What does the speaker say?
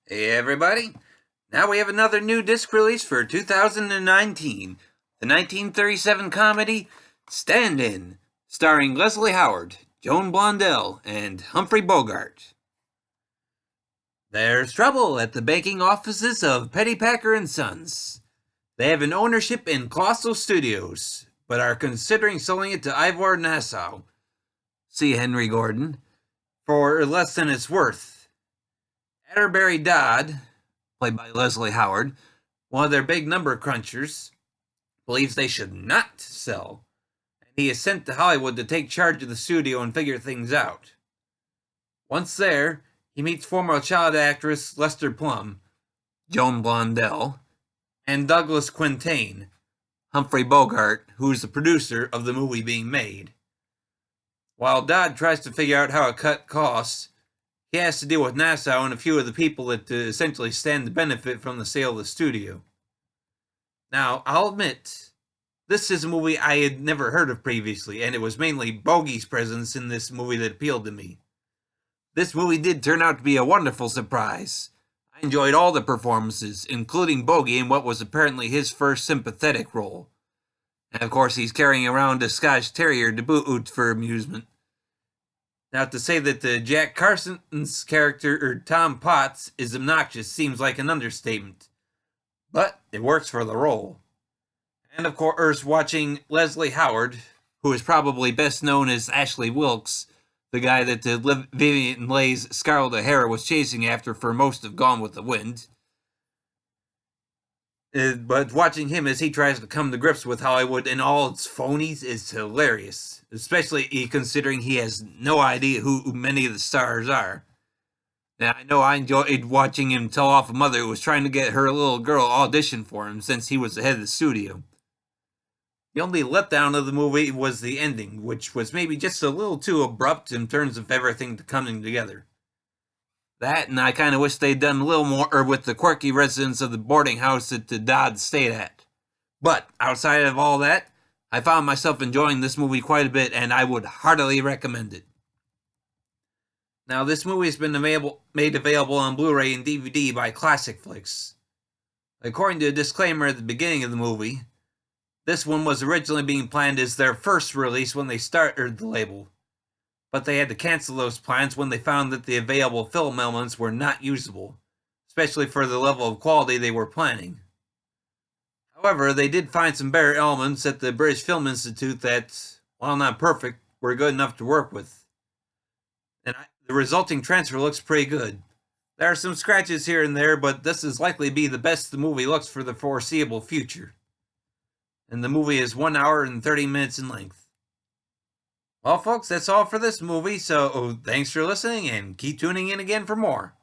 Hey everybody, now we have another new disc release for 2019, the 1937 comedy Stand-In, starring Leslie Howard, Joan Blondell, and Humphrey Bogart. There's trouble at the banking offices of Pennypacker & Sons. They have an ownership in Colossal Studios, but are considering selling it to Ivor Nassau, see Henry Gordon, for less than it's worth. Atterbury Dodd, played by Leslie Howard, one of their big number crunchers, believes they should not sell, and he is sent to Hollywood to take charge of the studio and figure things out. Once there, he meets former child actress Lester Plum, Joan Blondell, and Douglas Quintain, Humphrey Bogart, who is the producer of the movie being made. While Dodd tries to figure out how to cut costs, he has to deal with Nassau and a few of the people that essentially stand to benefit from the sale of the studio. Now, I'll admit, this is a movie I had never heard of previously, and it was mainly Bogey's presence in this movie that appealed to me. This movie did turn out to be a wonderful surprise. I enjoyed all the performances, including Bogey in what was apparently his first sympathetic role. And of course, he's carrying around a Scotch Terrier to boot for amusement. Now, to say that Jack Carson's character, or Tom Potts, is obnoxious seems like an understatement. But it works for the role. And of course, watching Leslie Howard, who is probably best known as Ashley Wilkes, the guy that Vivian Leigh's Scarlett O'Hara was chasing after for most of Gone with the Wind. But watching him as he tries to come to grips with Hollywood and all its phonies is hilarious, especially considering he has no idea who many of the stars are. Now, I know I enjoyed watching him tell off a mother who was trying to get her little girl audition for him since he was the head of the studio. The only letdown of the movie was the ending, which was maybe just a little too abrupt in terms of everything coming together. That, and I kind of wish they'd done a little more with the quirky residents of the boarding house that the Dodd stayed at. But, outside of all that, I found myself enjoying this movie quite a bit, and I would heartily recommend it. Now, this movie has been made available on Blu-ray and DVD by Classic Flicks. According to a disclaimer at the beginning of the movie, this one was originally being planned as their first release when they started the label, but they had to cancel those plans when they found that the available film elements were not usable, especially for the level of quality they were planning. However, they did find some better elements at the British Film Institute that, while not perfect, were good enough to work with. And the resulting transfer looks pretty good. There are some scratches here and there, but this is likely to be the best the movie looks for the foreseeable future. And the movie is 1 hour and 30 minutes in length. Well, folks, that's all for this movie, so thanks for listening, and keep tuning in again for more.